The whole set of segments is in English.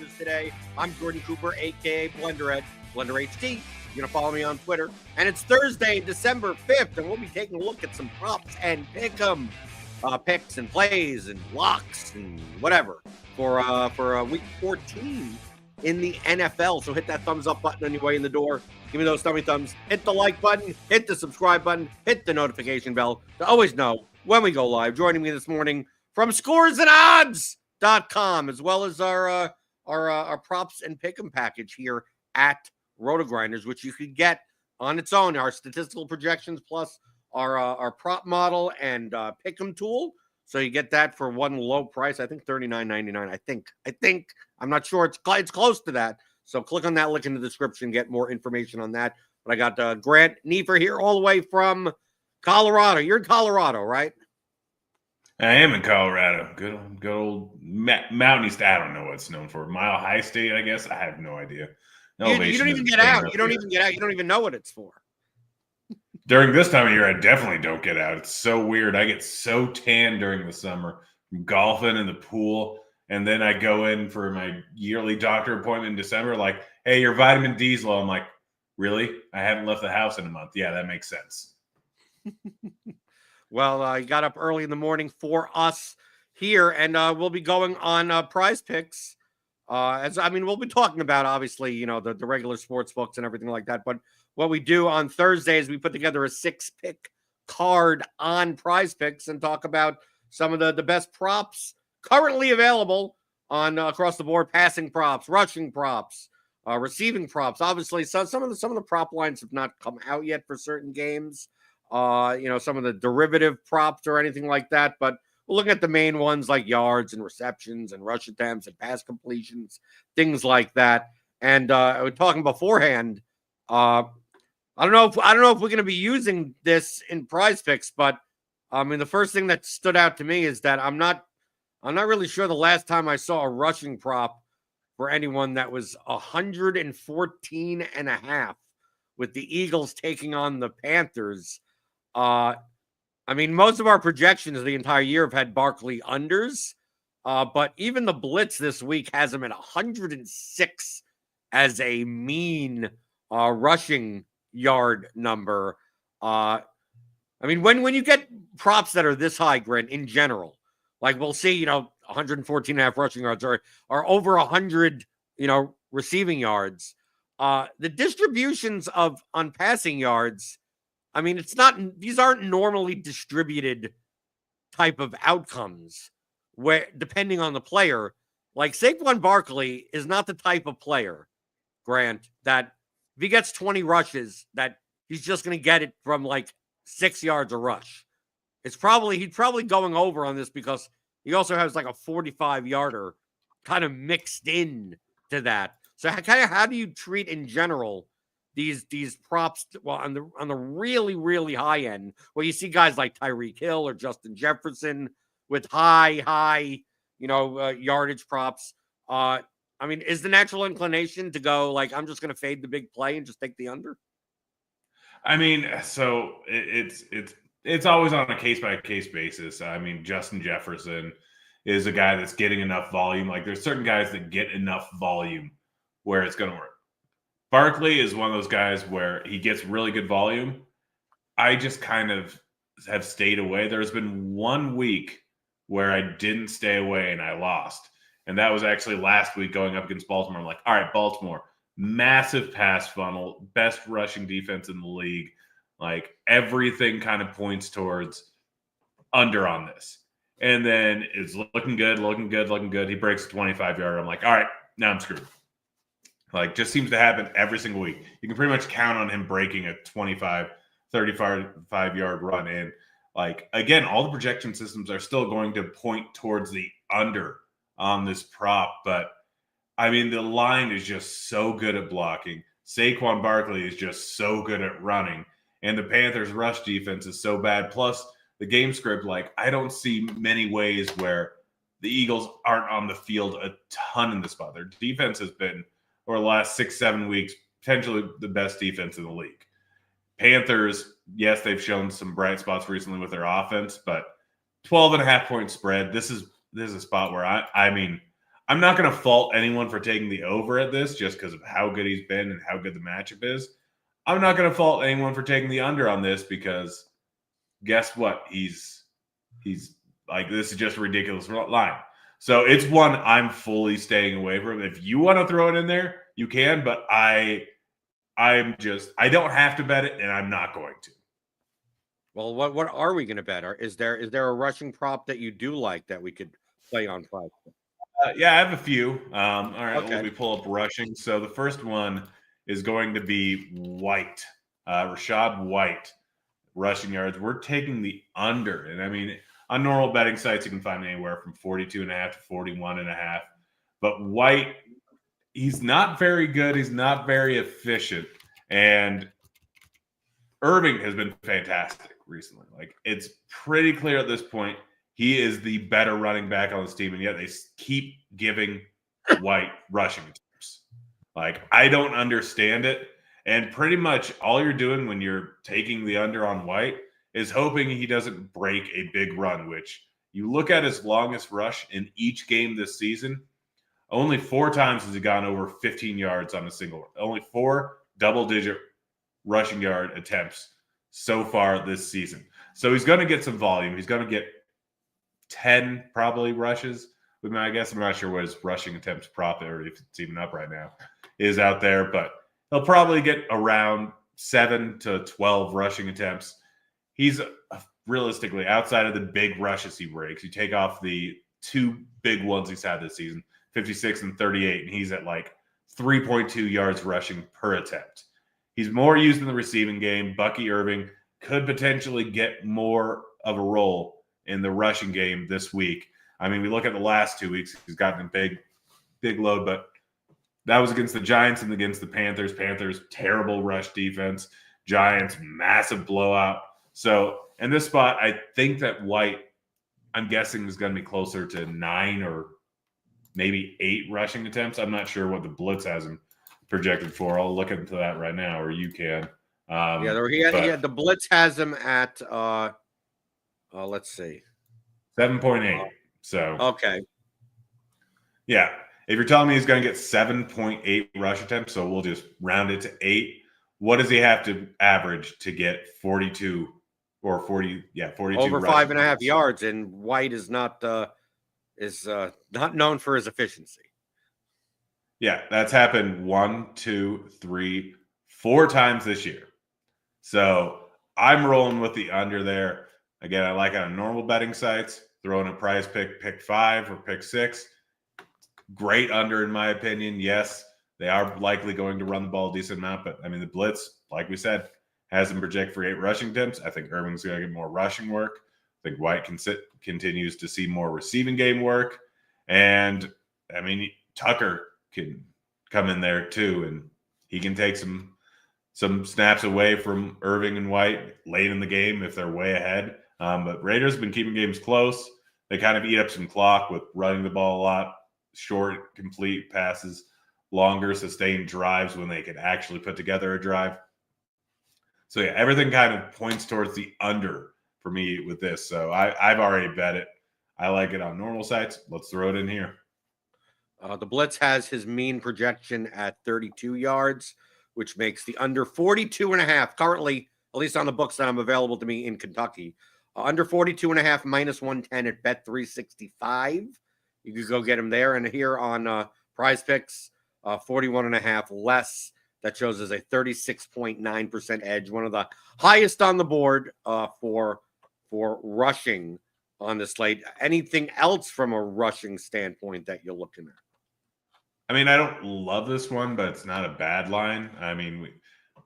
RotoGrinders Today. I'm Jordan Cooper, a.k.a. BlenderHD, BlenderHD. You're going to follow me on Twitter. And it's Thursday, December 5th, and we'll be taking a look at some props and pick'em. Picks and plays and locks and whatever for week 14 in the NFL. So hit that thumbs up button on your way in the door. Give me those thumbs. Hit the like button. Hit the subscribe button. Hit the notification bell to always know when we go live. Joining me this morning from scoresandodds.com, as well as our props and pick'em package here at RotoGrinders, which you could get on its own. Our statistical projections plus our prop model and pick'em tool. So you get that for one low price. I think $39.99. I think I'm not sure. It's close to that. So click on that link in the description, get more information on that. But I got Grant Neefer here all the way from Colorado. You're in Colorado, right? I am in Colorado. Good old Mountain East. I don't know what it's known for. Mile High State, I guess. I have no idea. You don't even get out. You don't even get out. You don't even know what it's for. During this time of year, I definitely don't get out. It's so weird. I get so tan during the summer from golfing in the pool. And then I go in for my yearly doctor appointment in December, like, hey, your vitamin D's low. I'm like, really? I haven't left the house in a month. Yeah, that makes sense. Well, you got up early in the morning for us here, and we'll be going on Prize Picks. We'll be talking about, obviously, the regular sports books and everything like that. But what we do on Thursdays, we put together a 6-pick card on Prize Picks and talk about some of the best props currently available on across the board: passing props, rushing props, receiving props. Obviously, some of the prop lines have not come out yet for certain games. Some of the derivative props or anything like that. But we'll look at the main ones like yards and receptions and rush attempts and pass completions, things like that. And I was talking beforehand. I don't know if we're going to be using this in Prize Picks, but the first thing that stood out to me is that I'm not really sure the last time I saw a rushing prop for anyone that was 114.5 with the Eagles taking on the Panthers. Most of our projections the entire year have had Barkley unders, but even the Blitz this week has him at 106 as a mean rushing yard number. When you get props that are this high, Grant, in general, like we'll see, 114.5 rushing yards or over 100, receiving yards. The distributions on passing yards, these aren't normally distributed type of outcomes where, depending on the player, like Saquon Barkley is not the type of player, Grant, that if he gets 20 rushes, that he's just going to get it from like 6 yards a rush. He's probably going over on this because he also has like a 45-yarder kind of mixed in to that. So how do you treat in general these props? Well, on the really, really high end, where you see guys like Tyreek Hill or Justin Jefferson with high yardage props. Is the natural inclination to go like, I'm just going to fade the big play and just take the under? So it's always on a case-by-case basis. Justin Jefferson is a guy that's getting enough volume. Like, there's certain guys that get enough volume where it's going to work. Barkley is one of those guys where he gets really good volume. I just kind of have stayed away. There's been 1 week where I didn't stay away and I lost. And that was actually last week going up against Baltimore. I'm like, all right, Baltimore, massive pass funnel, best rushing defense in the league. Like, everything kind of points towards under on this. And then it's looking good. He breaks a 25-yarder. I'm like, all right, now I'm screwed. Like, just seems to happen every single week. You can pretty much count on him breaking a 25, 35-yard run. And, like, again, all the projection systems are still going to point towards the under on this prop. But, the line is just so good at blocking. Saquon Barkley is just so good at running. And the Panthers' rush defense is so bad. Plus, the game script, like, I don't see many ways where the Eagles aren't on the field a ton in the spot. Their defense has been, over the last 6-7 weeks, potentially the best defense in the league. Panthers, yes, they've shown some bright spots recently with their offense, but 12.5-point spread. This is a spot where I'm not going to fault anyone for taking the over at this just because of how good he's been and how good the matchup is. I'm not going to fault anyone for taking the under on this because guess what? He's like, this is just a ridiculous line. So it's one I'm fully staying away from. If you want to throw it in there, you can, but I don't have to bet it, and I'm not going to. Well, what are we going to bet? Is there a rushing prop that you do like that we could play on Friday? Yeah, I have a few. All right, Okay. let me pull up rushing. So the first one is going to be White, Rashad White, rushing yards. We're taking the under, and I mean, on normal betting sites, you can find anywhere from 42.5 to 41.5. But White, he's not very good. He's not very efficient, and Irving has been fantastic recently. Like, it's pretty clear at this point he is the better running back on this team, and yet they keep giving White rushing attempts. Like, I don't understand it. And pretty much all you're doing when you're taking the under on White is hoping he doesn't break a big run, which you look at his longest rush in each game this season. Only 4 times has he gone over 15 yards on a single run. Only 4 double-digit rushing yard attempts so far this season. So he's going to get some volume. He's going to get 10 probably rushes. With my guess, I'm not sure what his rushing attempts prop, or if it's even up right now, is out there, but he'll probably get around 7 to 12 rushing attempts. He's realistically, outside of the big rushes he breaks, you take off the 2 big ones he's had this season, 56 and 38, and he's at like 3.2 yards rushing per attempt. He's more used in the receiving game. Bucky Irving could potentially get more of a role in the rushing game this week. I mean, we look at the last 2 weeks, he's gotten a big load, but that was against the Giants and against the Panthers. Panthers, terrible rush defense. Giants, massive blowout. So in this spot, I think that White, I'm guessing, is going to be closer to 9 or maybe 8 rushing attempts. I'm not sure what the blitz has him projected for. I'll look into that right now, or you can. He had the blitz has him at let's see, 7.8. So okay, yeah, if you're telling me he's going to get 7.8 rush attempts, so we'll just round it to 8. What does he have to average to get 42 or 40? Yeah, 42 over 5.5 yards. And White is not known for his efficiency. Yeah, that's happened 1, 2, 3, 4 times this year. So I'm rolling with the under there. Again, I like it on normal betting sites. Throwing a prize pick 5 or pick 6. Great under, in my opinion. Yes, they are likely going to run the ball a decent amount, but I mean, the blitz, like we said, has them project for 8 rushing attempts. I think Irving's going to get more rushing work. I think White continues to see more receiving game work. And I mean, Tucker can come in there too, and he can take some snaps away from Irving and White late in the game if they're way ahead. But Raiders have been keeping games close. They kind of eat up some clock with running the ball a lot, short, complete passes, longer, sustained drives when they could actually put together a drive. So yeah, everything kind of points towards the under for me with this. So I've already bet it. I like it on normal sites. Let's throw it in here. The blitz has his mean projection at 32 yards, which makes the under 42.5 currently, at least on the books that I'm available to me in Kentucky. Under 42.5 minus 110 at bet 365. You could go get him there. And here on Prize Picks, 41.5 less. That shows as a 36.9% edge, one of the highest on the board for rushing on the slate. Anything else from a rushing standpoint that you're looking at? I mean, I don't love this one, but it's not a bad line. I mean,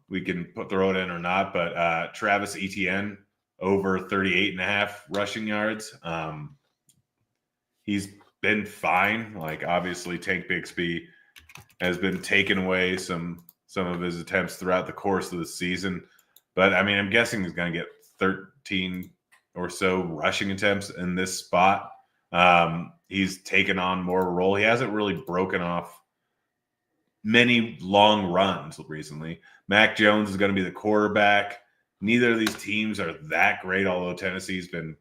we can throw it in or not, but Travis Etienne over 38.5 rushing yards. He's been fine. Like, obviously, Tank Bixby has been taking away some of his attempts throughout the course of the season. But, I mean, I'm guessing he's going to get 13 or so rushing attempts in this spot. He's taken on more of a role. He hasn't really broken off many long runs recently. Mac Jones is going to be the quarterback. Neither of these teams are that great, although Tennessee's been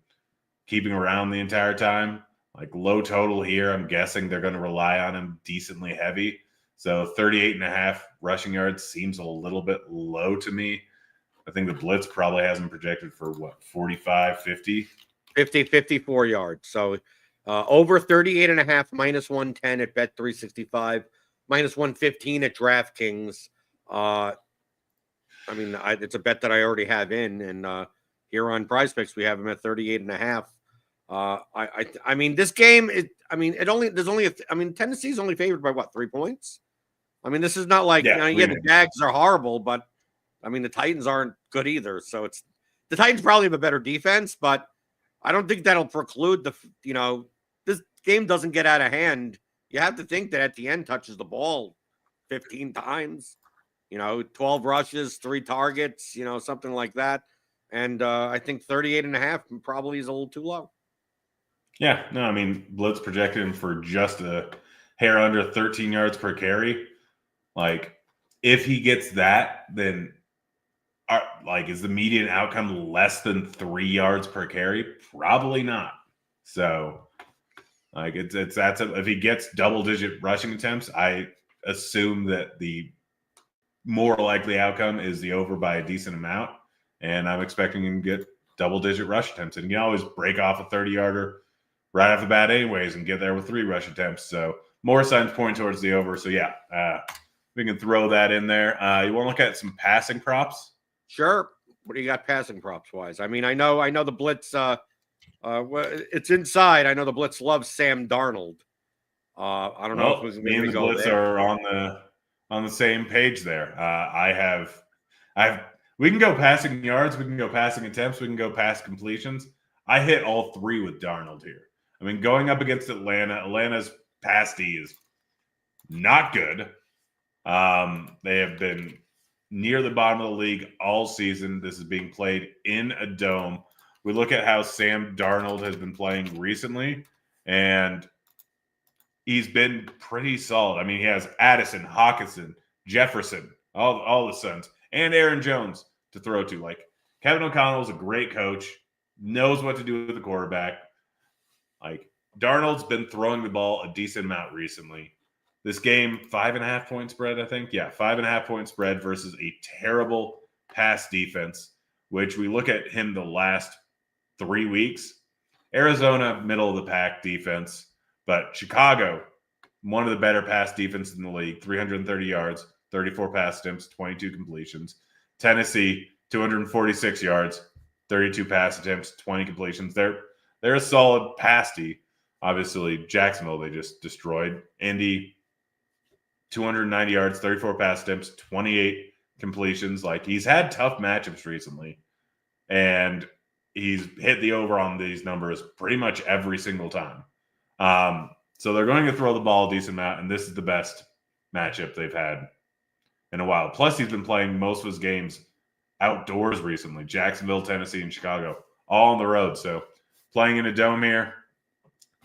keeping around the entire time. Like low total here. I'm guessing they're going to rely on him decently heavy. So 38.5 rushing yards seems a little bit low to me. I think the blitz probably has him projected for what, 45, 50? 50, 54 yards. So over 38.5, minus 110 at Bet 365, minus 115 at DraftKings. I mean, it's a bet that I already have in, and here on Prize Picks we have him at 38.5. I mean, this game, Tennessee's only favored by what, 3 points? I mean, this is not like, the Jags are horrible, but I mean, the Titans aren't good either. So the Titans probably have a better defense, but I don't think that'll preclude this game doesn't get out of hand. You have to think that at the end touches the ball 15 times, 12 rushes, 3 targets, something like that. And I think 38.5 probably is a little too low. Yeah, no, I mean, blitz projected him for just a hair under 13 yards per carry. Like, if he gets that, then is the median outcome less than 3 yards per carry? Probably not. So, if he gets double-digit rushing attempts, I assume that the more likely outcome is the over by a decent amount, and I'm expecting him to get double-digit rush attempts. And you can always break off a 30-yarder right off the bat anyways and get there with 3 rush attempts. So more signs point towards the over. So, yeah, we can throw that in there. You want to look at some passing props? Sure. What do you got passing props wise? I mean, I know the blitz. It's inside. I know the blitz loves Sam Darnold. I don't know if me and the blitz are on the same page there. We can go passing yards, we can go passing attempts, we can go pass completions. I hit all 3 with Darnold here. I mean, going up against Atlanta's pass D is not good. They have been near the bottom of the league all season. This is being played in a dome. We look at how Sam Darnold has been playing recently, and he's been pretty solid. I mean, he has Addison, Hawkinson, Jefferson, all the sons, and Aaron Jones to throw to. Like, Kevin O'Connell is a great coach, knows what to do with the quarterback. Like, Darnold's been throwing the ball a decent amount recently. This game, 5.5 point spread, I think. Yeah, 5.5 point spread versus a terrible pass defense, which we look at him the last 3 weeks. Arizona, middle of the pack defense, but Chicago, one of the better pass defenses in the league, 330 yards, 34 pass attempts, 22 completions. Tennessee, 246 yards, 32 pass attempts, 20 completions. They're a solid pass D. Obviously, Jacksonville, they just destroyed. Indy, 290 yards, 34 pass attempts, 28 completions. Like, he's had tough matchups recently, and he's hit the over on these numbers pretty much every single time. So they're going to throw the ball a decent amount, and this is the best matchup they've had in a while. Plus, he's been playing most of his games outdoors recently. Jacksonville, Tennessee, and Chicago, all on the road. So playing in a dome here,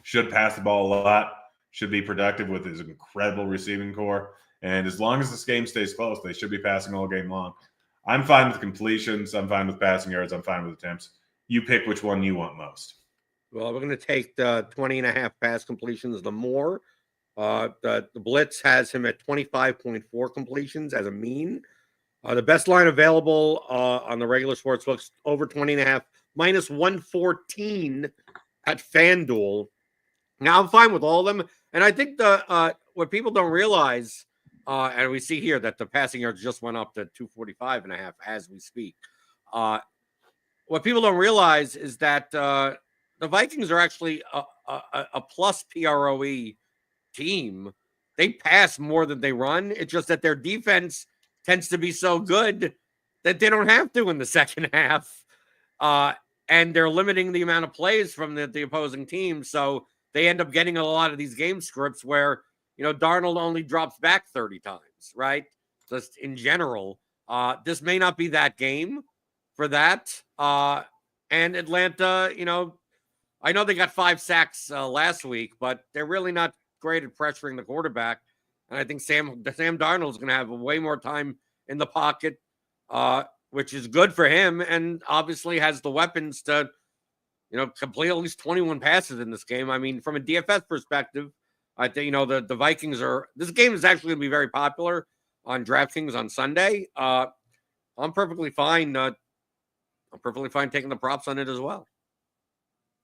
should pass the ball a lot, should be productive with his incredible receiving core. And as long as this game stays close, they should be passing all game long. I'm fine with completions. I'm fine with passing yards. I'm fine with attempts. You pick which one you want most. Well, we're going to take the 20.5 pass completions, the more. The blitz has him at 25.4 completions as a mean. The best line available on the regular sports books, over 20.5, minus 114 at FanDuel. Now, I'm fine with all of them. And I think what people don't realize, and we see here that the passing yards just went up to 245.5 as we speak. What people don't realize is that the Vikings are actually a plus PROE team. They pass more than they run. It's just that their defense tends to be so good that they don't have to in the second half. And they're limiting the amount of plays from the opposing team. So they end up getting a lot of these game scripts where, Darnold only drops back 30 times, right? Just in general. This may not be that game for that. And Atlanta, I know they got 5 sacks last week, but they're really not great at pressuring the quarterback. And I think Sam Darnold is going to have way more time in the pocket, which is good for him, and obviously has the weapons to complete at least 21 passes in this game. I mean, from a DFS perspective, I think, the Vikings this game is actually going to be very popular on DraftKings on Sunday. I'm perfectly fine. I'm perfectly fine taking the props on it as well.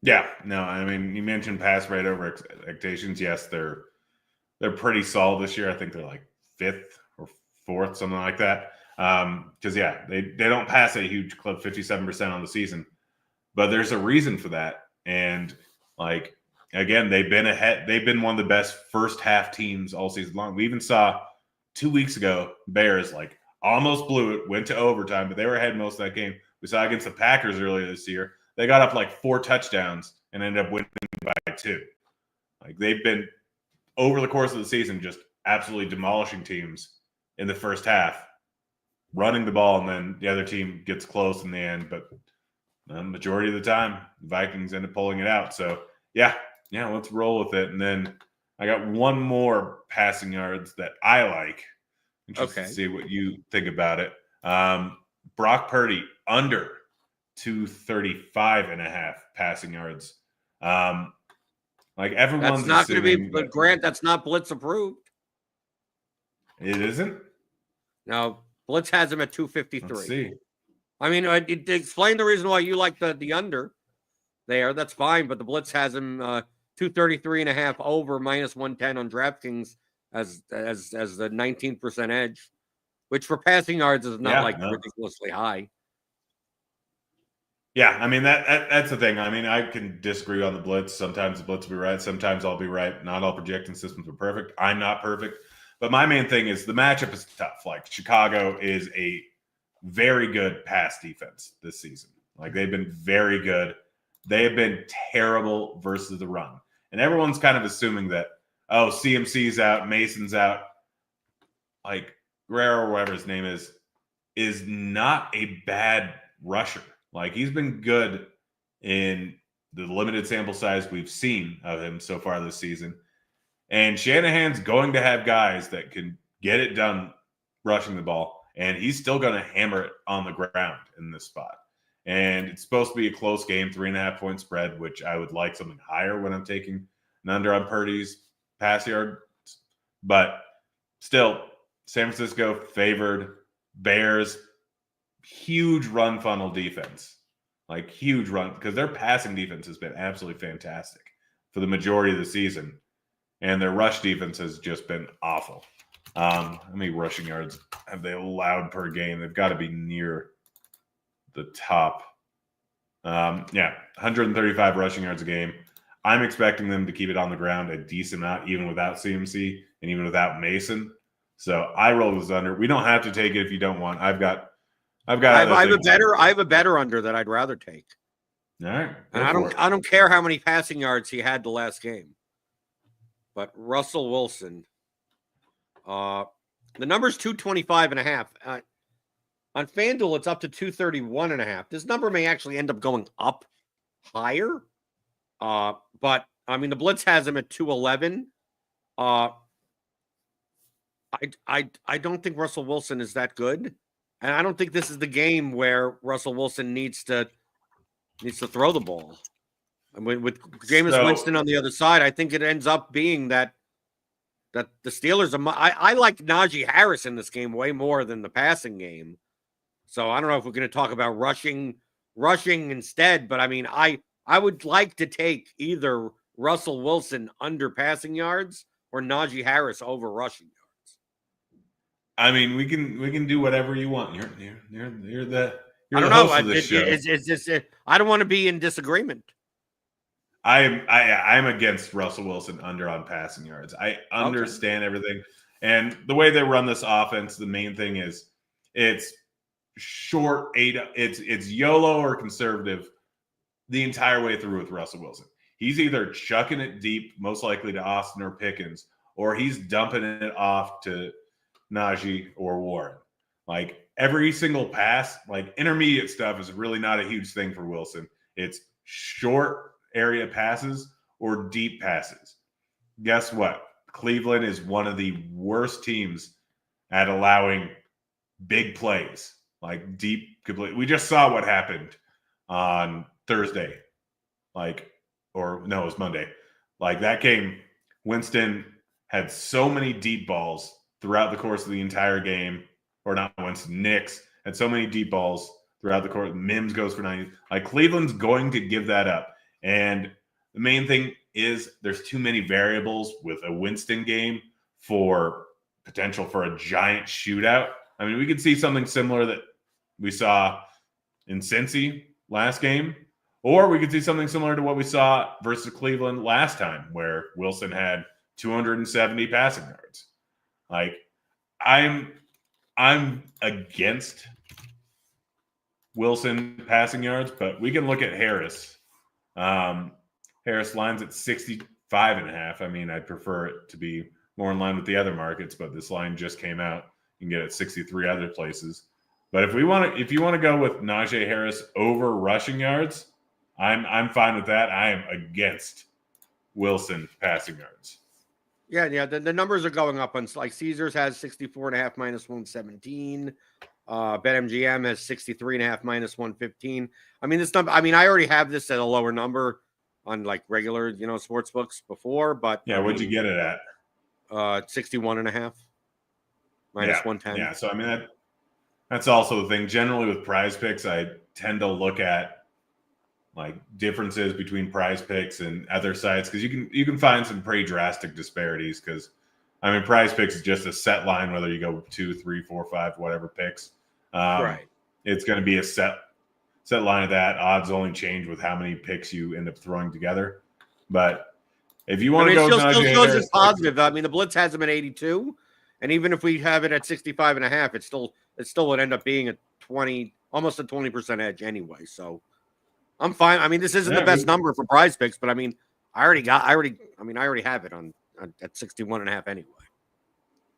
Yeah, no, I mean, you mentioned pass rate over expectations. Yes, they're pretty solid this year. I think they're like 5th or 4th, something like that. Because they don't pass a huge clip, 57% on the season, but there's a reason for that. And like again, they've been ahead. They've been one of the best first half teams all season long. We even saw 2 weeks ago Bears like almost blew it, went to overtime, but they were ahead most of that game. We saw against the Packers earlier this year. They got up like 4 touchdowns and ended up winning by 2. Like they've been over the course of the season just absolutely demolishing teams in the first half, running the ball, and then the other team gets close in the end. But the majority of the time, the Vikings end up pulling it out. So yeah, let's roll with it. And then I got one more passing yards that I like. Interested to see what you think about it. Brock Purdy under 235.5 passing yards. Like everyone's that's not going to be, but Grant, that's not Blitz approved. It isn't? No, Blitz has him at 253. Let's see. I mean, explain the reason why you like the under there. That's fine, but the Blitz has him 233.5 over -110 on DraftKings as the 19% edge, which for passing yards is not ridiculously high. Yeah, I mean that's the thing. I mean, I can disagree on the Blitz. Sometimes the Blitz will be right. Sometimes I'll be right. Not all projecting systems are perfect. I'm not perfect. But my main thing is the matchup is tough. Like Chicago is a very good pass defense this season. Like they've been very good. They have been terrible versus the run. And everyone's kind of assuming that, CMC's out, Mason's out. Like Guerrero, or whatever his name is not a bad rusher. Like he's been good in the limited sample size we've seen of him so far this season. And Shanahan's going to have guys that can get it done rushing the ball. And he's still going to hammer it on the ground in this spot. And it's supposed to be a close game, 3.5-point spread, which I would like something higher when I'm taking an under on Purdy's pass yards. But still, San Francisco favored. Bears, huge run funnel defense. Like huge run, because their passing defense has been absolutely fantastic for the majority of the season. And their rush defense has just been awful. How many rushing yards have they allowed per game? They've got to be near the top. 135 rushing yards a game. I'm expecting them to keep it on the ground a decent amount, even without CMC and even without Mason. So I roll this under. We don't have to take it if you don't want. I have a better under that I'd rather take. All right. And I don't care how many passing yards he had the last game. But Russell Wilson, the number's 225.5. On FanDuel, it's up to 231.5. This number may actually end up going up higher. But I mean, the Blitz has him at 211. I don't think Russell Wilson is that good. And I don't think this is the game where Russell Wilson needs to throw the ball. I mean, with Jameis Winston on the other side, I think it ends up being that the Steelers are. I like Najee Harris in this game way more than the passing game. So I don't know if we're going to talk about rushing instead. But I mean, I would like to take either Russell Wilson under passing yards or Najee Harris over rushing yards. I mean, we can do whatever you want. You're the I don't know. I don't want to be in disagreement. I'm against Russell Wilson under on passing yards. I understand everything. And the way they run this offense, the main thing is it's short 8. It's YOLO or conservative the entire way through with Russell Wilson. He's either chucking it deep, most likely to Austin or Pickens, or he's dumping it off to Najee or Warren. Like every single pass, like intermediate stuff is really not a huge thing for Wilson. It's short area passes or deep passes. Guess what? Cleveland is one of the worst teams at allowing big plays, like deep complete. We just saw what happened on Thursday Like, or no, it was Monday. Like that game, Winston had so many deep balls throughout the course of the entire game, or not Winston, Knicks had so many deep balls throughout the course. Mims goes for 90. Like Cleveland's going to give that up. And the main thing is there's too many variables with a Winston game for potential for a giant shootout. I mean, we could see something similar that we saw in Cincy last game, or we could see something similar to what we saw versus Cleveland last time, where Wilson had 270 passing yards. Like, I'm against Wilson passing yards, but we can look at Harris. Harris lines at 65.5. I mean, I'd prefer it to be more in line with the other markets, but this line just came out. You can get it at 63 other places. But if you want to go with Najee Harris over rushing yards, I'm fine with that. I am against Wilson passing yards. Yeah. The numbers are going up on, like, Caesars has 64.5 minus 117. BetMGM has 63.5 minus 115. I mean, this number, I already have this at a lower number on like regular, sports books before, but yeah, what'd you get it at? 61.5 minus 110. Yeah. So, I mean, that's also the thing. Generally with Prize Picks, I tend to look at like differences between Prize Picks and other sites, because you can find some pretty drastic disparities. Because I mean, Prize Picks is just a set line, whether you go 2, 3, 4, 5, whatever picks. Right. It's going to be a set line of that. Odds only change with how many picks you end up throwing together. But if you want to go, still shows it's positive. I mean, the Blitz has them at 82, and even if we have it at 65.5, it still would end up being almost a 20% edge anyway. So I'm fine. I mean, this isn't the best number for Prize Picks, but I mean, I already have it on at 61.5 anyway.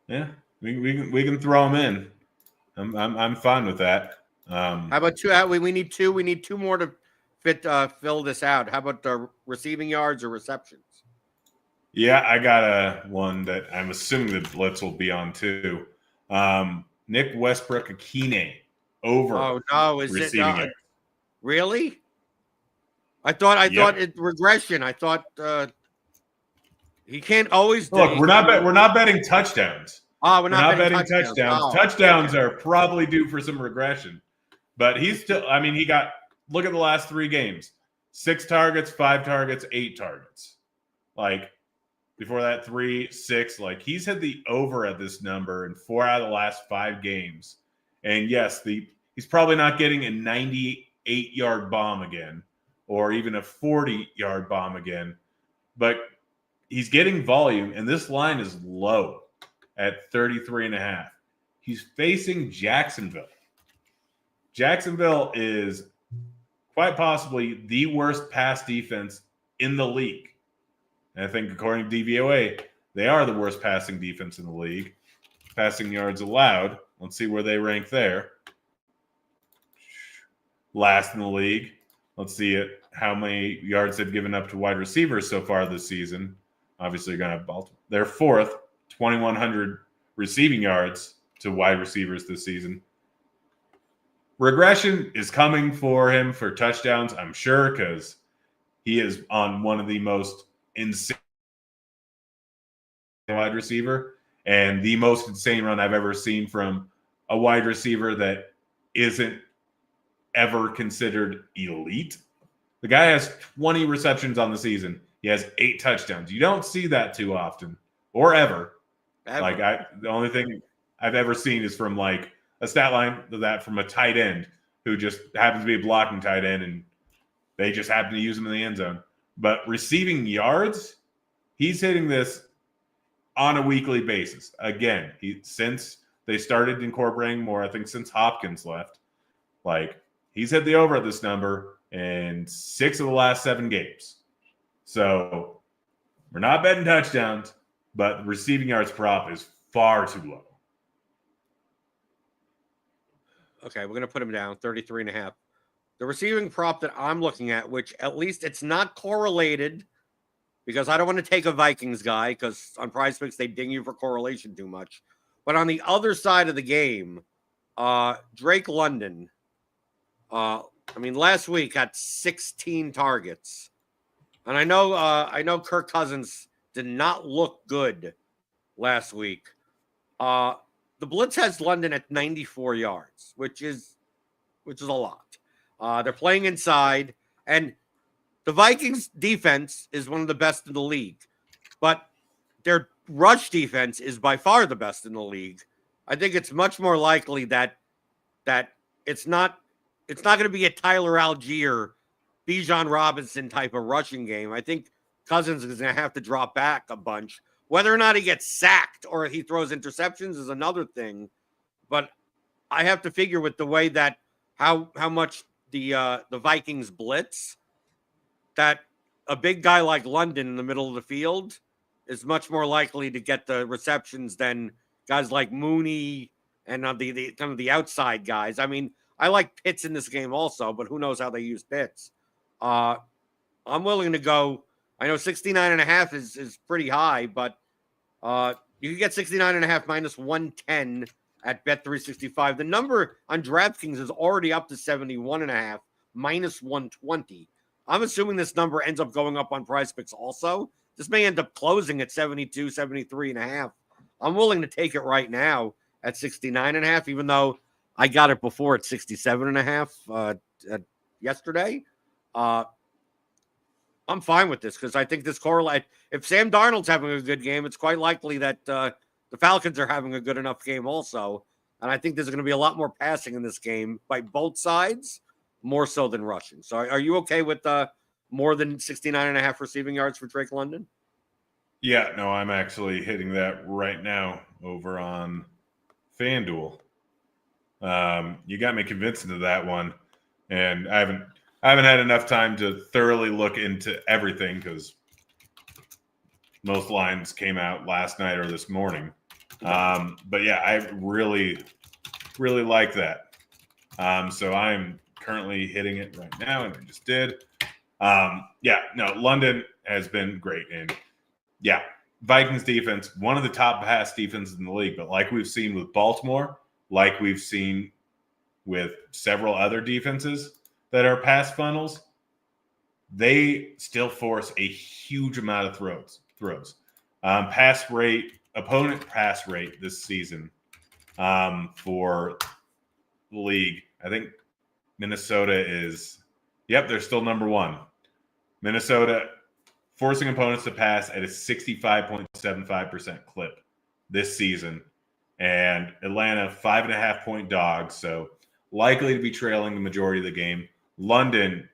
Yeah, we can throw them in. I'm fine with that. How about two? We need two. We need two more to fill this out. How about the receiving yards or receptions? Yeah, I got one that I'm assuming the Blitz will be on too. Nick Westbrook-Akine over. Oh no, is receiving it yards. Really? I thought it regression. I thought he can't always look. We're not betting touchdowns. Oh, we're not betting touchdowns. Oh, touchdowns are probably due for some regression, but he's still. I mean, look at the last 3 games: 6 targets, 5 targets, 8 targets. Like before that, 3, 6. Like he's hit the over at this number in 4 out of the last 5 games. And yes, he's probably not getting a 98-yard bomb again, or even a 40-yard bomb again, but he's getting volume, and this line is low at 33.5. He's facing Jacksonville. Jacksonville is quite possibly the worst pass defense in the league. And I think according to DVOA, they are the worst passing defense in the league. Passing yards allowed. Let's see where they rank there. Last in the league. Let's see how many yards they've given up to wide receivers so far this season. Obviously, you're going to have Baltimore. They're 4th, 2,100 receiving yards to wide receivers this season. Regression is coming for him for touchdowns, I'm sure, because he is on one of the most insane wide receiver and the most insane run I've ever seen from a wide receiver that isn't ever considered elite. The guy has 20 receptions on the season. He has 8 touchdowns. You don't see that too often or ever. Like the only thing I've ever seen is from like a stat line that from a tight end who just happens to be a blocking tight end and they just happen to use him in the end zone. But receiving yards, he's hitting this on a weekly basis. Again, since they started incorporating more, I think since Hopkins left, like he's hit the over at this number in 6 of the last 7 games. So we're not betting touchdowns, but the receiving yards prop is far too low. Okay, we're going to put him down, 33.5. The receiving prop that I'm looking at, which at least it's not correlated, because I don't want to take a Vikings guy, because on Prize Picks, they ding you for correlation too much. But on the other side of the game, Drake London, last week got 16 targets. And I know Kirk Cousins did not look good last week. The blitz has London at 94 yards, which is a lot. They're playing inside, and the Vikings defense is one of the best in the league, but their rush defense is by far the best in the league. I think it's much more likely that it's not going to be a Tyler Algier, Bijan Robinson type of rushing game. I think Cousins is going to have to drop back a bunch. Whether or not he gets sacked or he throws interceptions is another thing. But I have to figure with the way that how much the Vikings blitz, that a big guy like London in the middle of the field is much more likely to get the receptions than guys like Mooney and the kind of the outside guys. I mean, I like Pitts in this game also, but who knows how they use Pitts. I'm willing to go. I know 69.5 is pretty high, but you can get 69.5 minus 110 at Bet365. The number on DraftKings is already up to 71.5 minus 120. I'm assuming this number ends up going up on PrizePicks also. This may end up closing at 72, 73.5. I'm willing to take it right now at 69.5, even though I got it before at 67.5 yesterday. I'm fine with this because I think this correlate. If Sam Darnold's having a good game, it's quite likely that the Falcons are having a good enough game also. And I think there's going to be a lot more passing in this game by both sides, more so than rushing. So are you okay with more than 69.5 receiving yards for Drake London? Yeah, no, I'm actually hitting that right now over on FanDuel. You got me convinced into that one, and I haven't had enough time to thoroughly look into everything because most lines came out last night or this morning. But yeah, I really, really like that. So I'm currently hitting it right now, and I just did. London has been great, and yeah, Vikings defense, one of the top pass defenses in the league. But like we've seen with Baltimore, like we've seen with several other defenses that are pass funnels, they still force a huge amount of throws. Opponent pass rate this season for the league. I think Minnesota they're still number one. Minnesota forcing opponents to pass at a 65.75% clip this season. And Atlanta, 5.5-point dogs, so likely to be trailing the majority of the game. London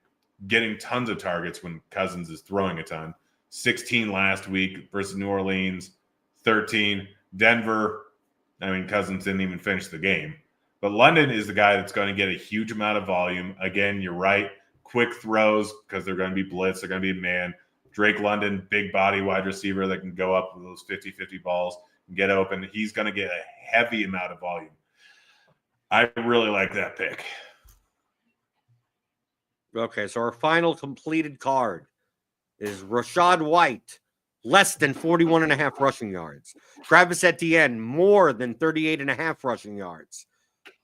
getting tons of targets when Cousins is throwing a ton. 16 last week versus New Orleans, 13. Denver, Cousins didn't even finish the game. But London is the guy that's going to get a huge amount of volume. Again, you're right. Quick throws because they're going to be blitz. They're going to be man. Drake London, big body wide receiver that can go up with those 50-50 balls and get open. He's going to get a heavy amount of volume. I really like that pick. Okay, so our final completed card is Rachaad White, less than 41.5 rushing yards. Travis Etienne, more than 38.5 rushing yards.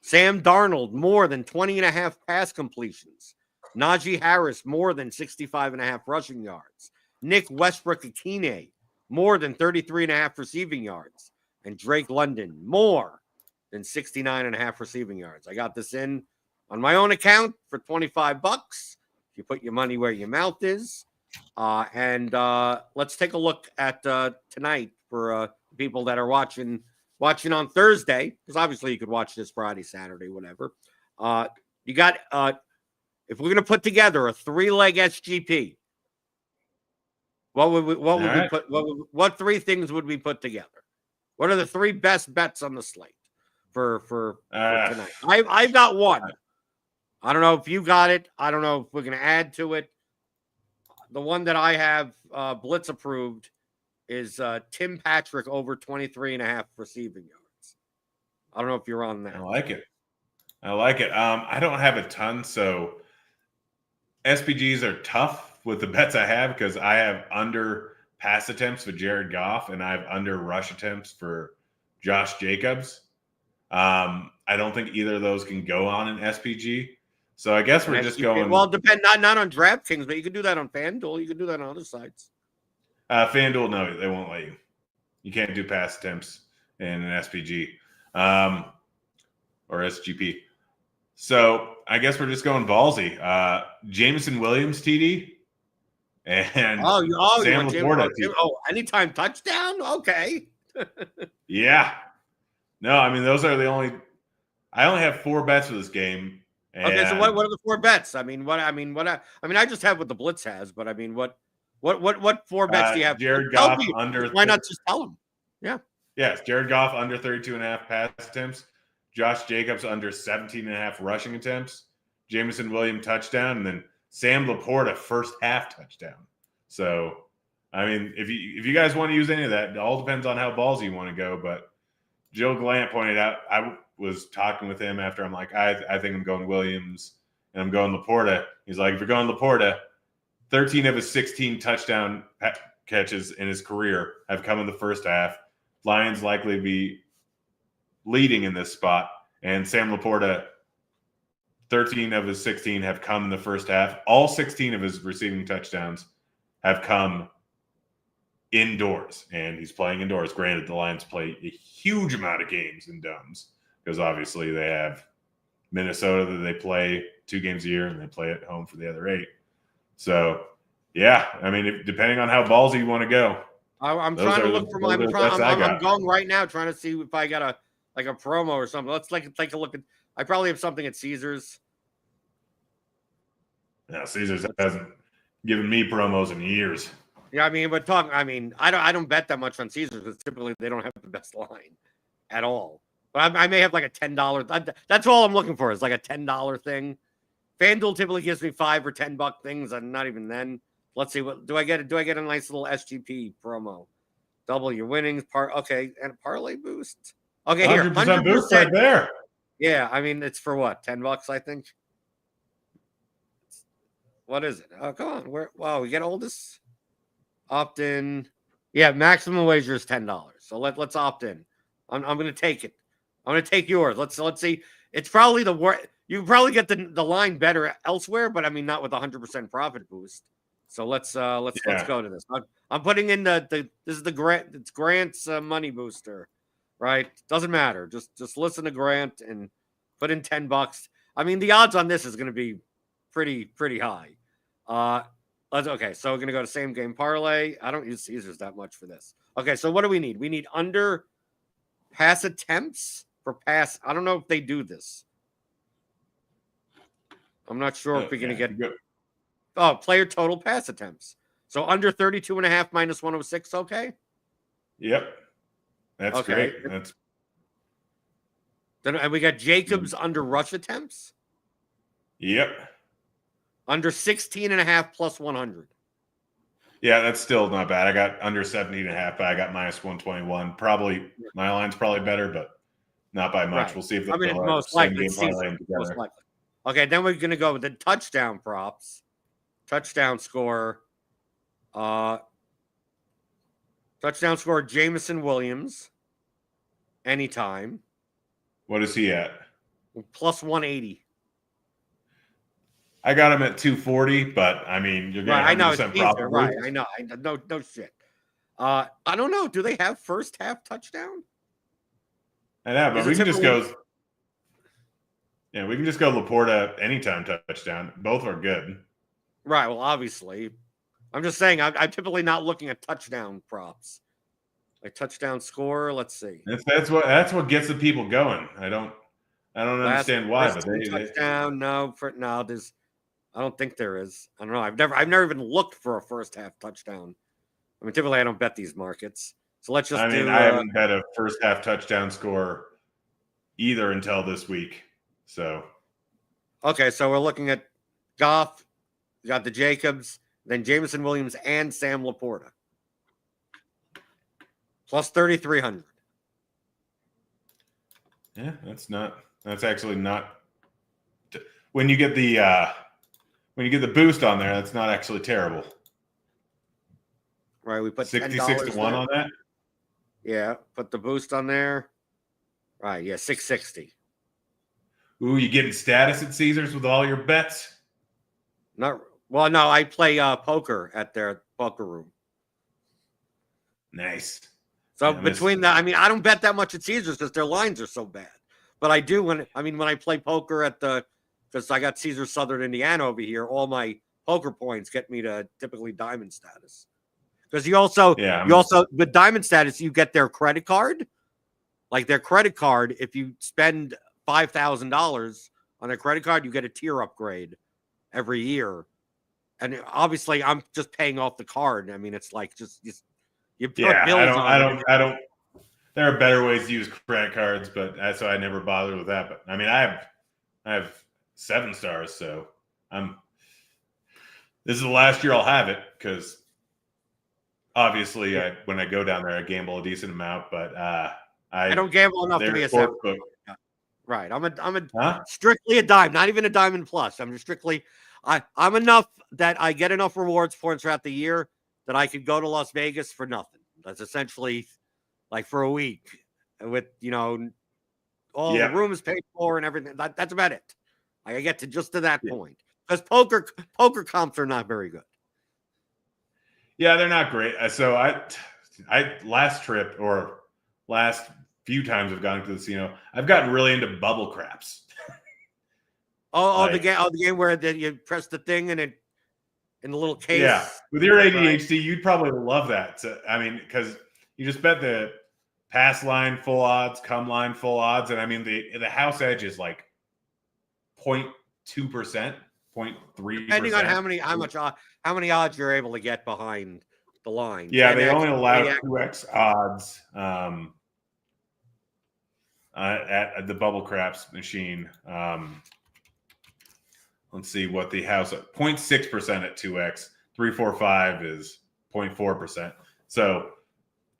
Sam Darnold, more than 20.5 pass completions. Najee Harris, more than 65.5 rushing yards. Nick Westbrook-Akine, more than 33.5 receiving yards. And Drake London, more than 69.5 receiving yards. I got this in on my own account for $25. You put your money where your mouth is. And let's take a look at tonight for people that are watching on Thursday, because obviously you could watch this Friday, Saturday, whatever. You got if we're gonna put together a 3-leg SGP, what three things would we put together? What are the three best bets on the slate for tonight? I've got one. I don't know if you got it. I don't know if we're gonna add to it. The one that I have Blitz approved is Tim Patrick over 23.5 receiving yards. I don't know if you're on that. I like it. I don't have a ton, so SPGs are tough with the bets I have because I have under pass attempts for Jared Goff and I have under rush attempts for Josh Jacobs. I don't think either of those can go on an SPG. So I guess we're And just SGP, going. well, depend not on DraftKings, but you can do that on FanDuel. You can do that on other sites. FanDuel, no, they won't let you. You can't do pass attempts in an SPG or SGP. So I guess we're just going ballsy. Jameson Williams TD and Sam Laporta. Anytime touchdown? Okay. Yeah. No, I mean, those are the only – I only have 4 bets for this game. Okay, so what are the 4 bets? I just have what the Blitz has, but I mean, what 4 bets do you have? Jared Goff under. Why not just tell them? Yeah. Yes, Jared Goff under 32.5 pass attempts. Josh Jacobs under 17.5 rushing attempts. Jameson Williams touchdown, and then Sam Laporta first half touchdown. So, I mean, if you guys want to use any of that, it all depends on how ballsy you want to go. But Joe Glant pointed out, I was talking with him after, I'm like, I think I'm going Williams and I'm going Laporta. He's like, if you're going Laporta, 13 of his 16 touchdown catches in his career have come in the first half. Lions likely be leading in this spot, and Sam Laporta, 13 of his 16 have come in the first half. All 16 of his receiving touchdowns have come indoors, and he's playing indoors. Granted, the Lions play a huge amount of games in domes because obviously they have Minnesota that they play 2 games a year, and they play at home for the other 8. So, yeah, I mean, depending on how ballsy you want to go. I'm trying to look for my. I'm going right now, trying to see if I got a promo or something. Let's take a look at. I probably have something at Caesars. Yeah, Caesars hasn't given me promos in years. Yeah, I mean, but I don't bet that much on Caesars because typically they don't have the best line at all. But I may have like a $10. That's all I'm looking for is like a $10 thing. FanDuel typically gives me $5 or $10 things, and not even then. Let's see, what do I get? Do I get a nice little SGP promo? Double your winnings, and a parlay boost. Okay, here, 100% boost right there. Yeah, I mean, it's for what, $10, I think. What is it? Oh, come on, we get oldest opt in. Yeah, maximum wager is $10. So let's opt in. I'm going to take it. I'm going to take yours. Let's see. It's probably the worst. You probably get the line better elsewhere, but I mean, not with 100% profit boost. So let's go to this. I'm putting in this is the Grant. It's Grant's money booster, right? Doesn't matter. Just listen to Grant and put in $10. I mean, the odds on this is going to be pretty high. Okay, so we're going to go to same game parlay. I don't use Caesars that much for this. Okay, so what do we need? We need under pass attempts for pass. I don't know if they do this. I'm not sure if we're going to get good. Oh, player total pass attempts. So under 32.5 minus 106. Okay. Yep. That's great. And we got Jacobs under rush attempts. Yep. Under 16.5 plus 100. Yeah, that's still not bad. I got under 17.5, but I got minus 121. Probably my line's probably better, but not by much. Right. We'll see if most likely. Okay, then we're gonna go with the touchdown props. Touchdown score. Touchdown score, Jameson Williams. Anytime. What is he at? Plus 180. I got him at 240, but I mean, you're getting 100% profit. Right, I know. No shit. I don't know. Do they have first half touchdown? I know, but we can just go. Yeah, we can just go Laporta anytime touchdown. Both are good. Right. Well, obviously, I'm just saying I'm typically not looking at touchdown props. Like touchdown score. Let's see. That's what gets the people going. I don't understand why, but touchdown. I don't think there is. I don't know. I've never even looked for a first half touchdown. I mean, typically I don't bet these markets. So let's just. I haven't bet a first half touchdown score either until this week. So. Okay, so we're looking at Goff. We got the Jacobs, then Jameson Williams and Sam Laporta. Plus 3,300. Yeah, that's actually not. When you get the boost on there, that's not actually terrible. Right, we put 66 to 1 on that. Yeah, put the boost on there. Right, yeah, 660. Ooh, you getting status at Caesars with all your bets? No, I play poker at their poker room. Nice. So Yeah, between that, I mean, I don't bet that much at Caesars because their lines are so bad. But I do when I play poker at because I got Caesars Southern Indiana over here, all my poker points get me to typically diamond status. Because you also with diamond status, you get their credit card. Like their credit card, if you spend $5,000 on their credit card, you get a tier upgrade every year. And obviously, I'm just paying off the card. I mean, it's like just you put bills on. I don't. There are better ways to use credit cards, but so I never bothered with that. But I mean, I have 7 stars, so this is the last year I'll have it because obviously, when I go down there, I gamble a decent amount, but I don't gamble enough to be a sports book. Right, I'm strictly a dime, not even a diamond plus. I'm just strictly I'm enough that I get enough rewards points throughout the year that I could go to Las Vegas for nothing. That's essentially like for a week with all the room is paid for and everything. That's about it. I get to that point because poker comps are not very good. Yeah, they're not great. So I last trip or last few times I've gone to the casino, I've gotten really into bubble craps. The game where you press the thing and it in the little case. Yeah, with your ADHD, you'd probably love that. So, I mean, because you just bet the pass line full odds, come line full odds, and I mean the house edge is like 0.2%, 0.3%. Depending on how many odds you're able to get behind the line. Yeah, they only allow 2x odds at the bubble craps machine. Let's see what the house 0.6% at 2x, 345 is 0.4%. So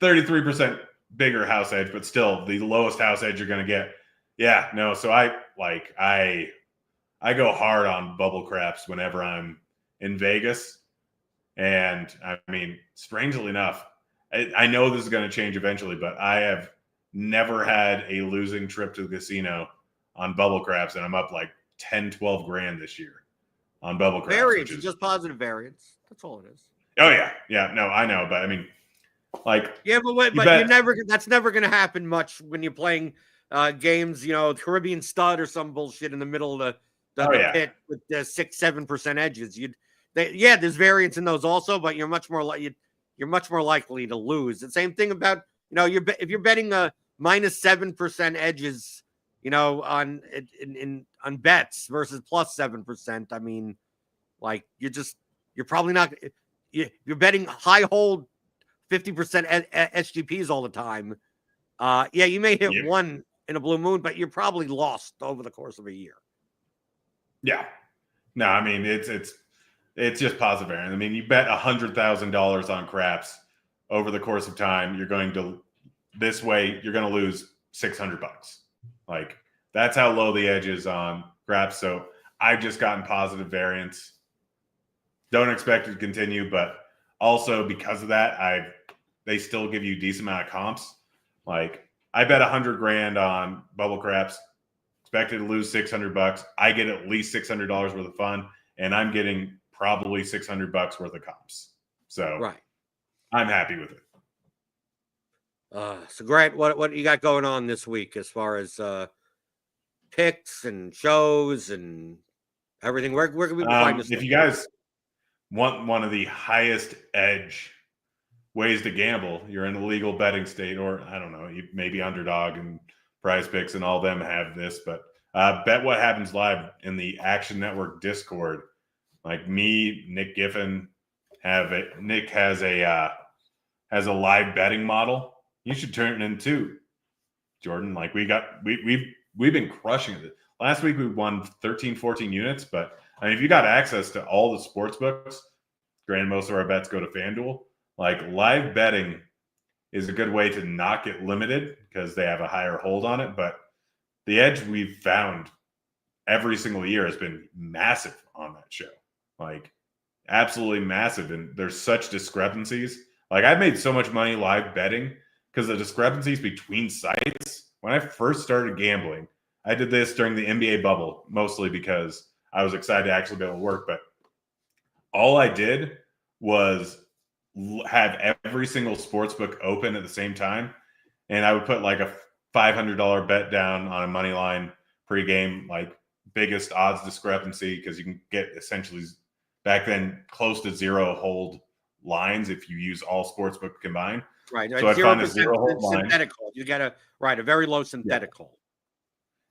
33% bigger house edge, but still the lowest house edge you're going to get. Yeah, no. So I go hard on bubble craps whenever I'm in Vegas. And I mean, strangely enough, I know this is going to change eventually, but I have never had a losing trip to the casino on bubble craps. And I'm up like 10, 12 grand this year on bubble craps. Variance is just positive variance. That's all it is. Oh yeah. Yeah. No, I know. But I mean, like, yeah, but that's never going to happen much when you're playing games, Caribbean stud or some bullshit in the middle of the pit with the 6-7% edges. There's variance in those also, but you're much more likely to lose. The same thing about, if you're betting a -7% edges, on bets versus +7%. I mean, like you're probably not. You're betting high hold 50% SGPs all the time. You may hit one in a blue moon, but you're probably lost over the course of a year. Yeah, no, I mean it's just positive variance. I mean, you bet $100,000 on craps over the course of time. You're going to lose $600. Like that's how low the edge is on craps. So I've just gotten positive variance. Don't expect it to continue, but also because of that, they still give you a decent amount of comps. Like I bet 100 grand on bubble craps, expected to lose $600. I get at least $600 worth of fun, and I'm getting probably $600 worth of comps. So right, I'm happy with it. So Grant, what you got going on this week as far as picks and shows and everything? Where can we find this? If you guys want one of the highest edge ways to gamble, you're in a legal betting state, or I don't know, maybe Underdog and Prize Picks and all of them have this, but Bet What Happens Live in the Action Network Discord. Like me, Nick Giffen Nick has a live betting model. You should turn it into Jordan. Like we've been crushing it. Last week we won 13, 14 units, but I mean, if you got access to all the sports books, granted most of our bets go to FanDuel, like live betting is a good way to not get limited because they have a higher hold on it. But the edge we've found every single year has been massive on that show. Like absolutely massive. And there's such discrepancies. Like I've made so much money live betting because the discrepancies between sites. When I first started gambling, I did this during the NBA bubble, mostly because I was excited to actually be able to work. But all I did was have every single sports book open at the same time. And I would put like a $500 bet down on a money line pregame, like biggest odds discrepancy, because you can get essentially back then close to zero hold lines if you use all sportsbook combined. Right. So I'd find a 0% zero hold line. synthetic hold. You get a very low synthetic hold.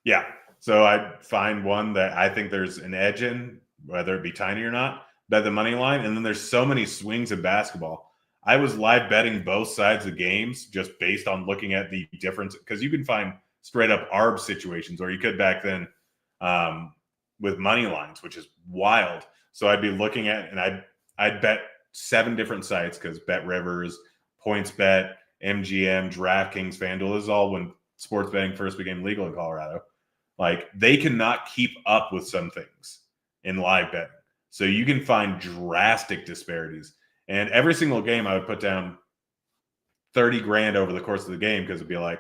Yeah. So I'd find one that I think there's an edge in, whether it be tiny or not, bet the money line. And then there's so many swings in basketball. I was live betting both sides of games just based on looking at the difference, because you can find straight up ARB situations, or you could back then with money lines, which is wild. So I'd be looking at, and I'd bet 7 different sites, because Bet Rivers, PointsBet, MGM, DraftKings, FanDuel, this is all when sports betting first became legal in Colorado. Like, they cannot keep up with some things in live betting. So you can find drastic disparities. And every single game I would put down 30 grand over the course of the game, because it'd be like,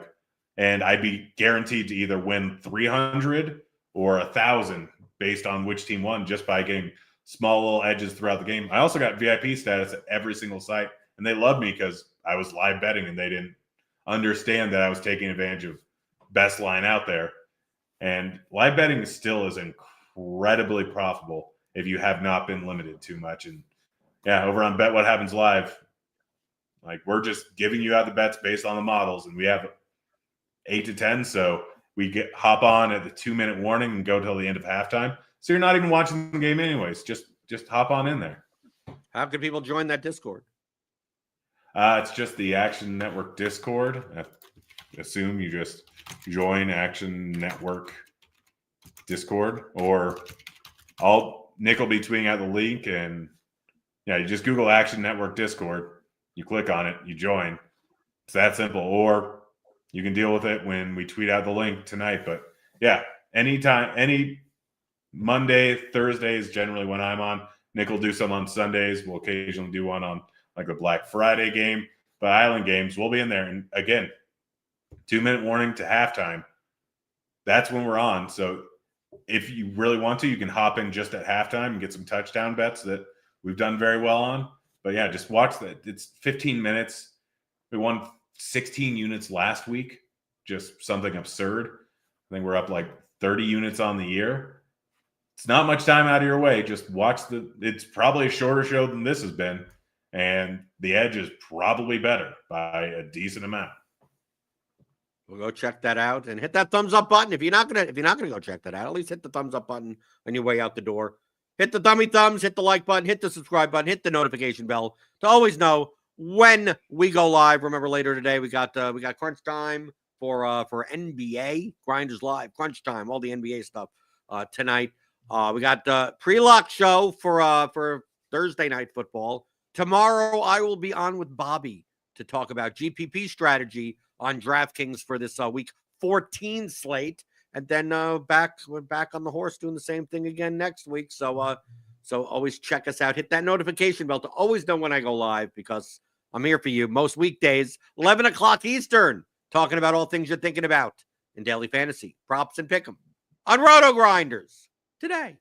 and I'd be guaranteed to either win 300 or 1,000 based on which team won, just by getting small little edges throughout the game. I also got VIP status at every single site, and they loved me because I was live betting, and they didn't understand that I was taking advantage of best line out there. And live betting still is incredibly profitable if you have not been limited too much. And yeah, over on Bet What Happens Live, like, we're just giving you out the bets based on the models, and we have 8 to 10. So we hop on at the 2-minute warning and go till the end of halftime. So you're not even watching the game anyways. Just hop on in there. How can people join that Discord? It's just the Action Network Discord. I assume you just join Action Network Discord, or Nick will be tweeting out the link, and yeah, you just Google Action Network Discord. You click on it, you join. It's that simple. Or you can deal with it when we tweet out the link tonight. But yeah, anytime, any Monday, Thursday is generally when I'm on. Nick will do some on Sundays. We'll occasionally do one on like the Black Friday game. But Island games, we'll be in there. And again, 2-minute warning to halftime. That's when we're on. So if you really want to, you can hop in just at halftime and get some touchdown bets that we've done very well on. But yeah, just watch that. It's 15 minutes. We won 16 units last week. Just something absurd. I think we're up like 30 units on the year. It's not much time out of your way. Just watch it's probably a shorter show than this has been. And the edge is probably better by a decent amount. We'll go check that out and hit that thumbs up button. If you're not gonna go check that out, at least hit the thumbs up button on your way out the door. Hit the thumbs, hit the like button, hit the subscribe button, hit the notification bell to always know when we go live. Remember, later today we got crunch time for NBA Grinders Live, crunch time, all the NBA stuff tonight. We got pre-lock show for Thursday night football. Tomorrow I will be on with Bobby to talk about GPP strategy on DraftKings for this week 14 slate. And then we're back on the horse doing the same thing again next week. So always check us out. Hit that notification bell to always know when I go live, because I'm here for you most weekdays, 11 o'clock Eastern, talking about all things you're thinking about in daily fantasy, props, and pick'em on RotoGrinders Today.